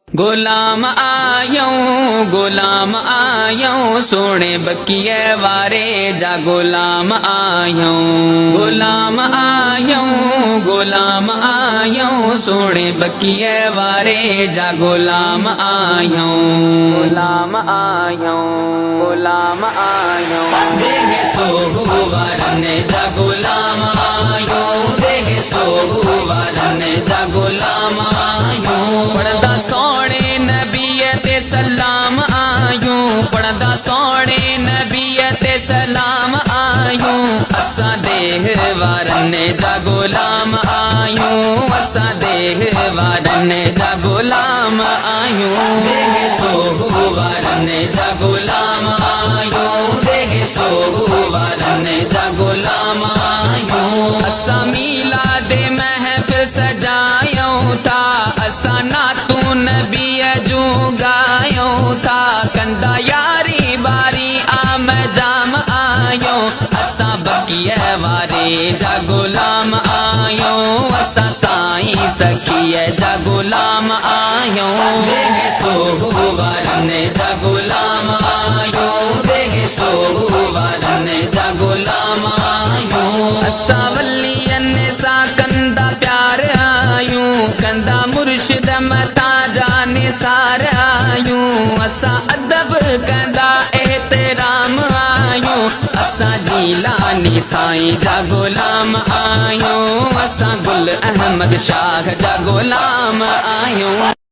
गुलाम आयूं सोने बकिए वारे जा गुलाम आयूं सोने बकिए वारे जा गुलाम आयूं देह सोहवारने जा गुलाम आयूं देह सोहवारने जा गुलाम आयूं पढ़दा सोने नबी ते सलाम आयूं पढ़दा सोने नबी ते सलाम आयूं असा देह वारने जा गुलाम आयूं असा देह वारने जा गुलाम आयूं देह सोहवारने जा गुलाम आयूं देह सोहवारने जा गुलाम आयूं असा मिलाद महफिल सजायूं था असा नातू नबी जू गायूं था कंदा यारी बारी आम जाम आयूं असा बकिए वारे जा गुलाम आयूं असा साईं सखिए जा गुलाम आयूं देह सोहवारने जा गुलाम आयूं देह सोहवारने जा गुलाम आयूं असा वलियन सा कंदा प्यार आयूं कंदा मुर्शिद मता जाने सार आयूं असा अदब कंदा एहतराम आयूं असा जीलानी साईं जा गुलाम आयूं असा गुल अहमद शाह जा गुलाम आयूं।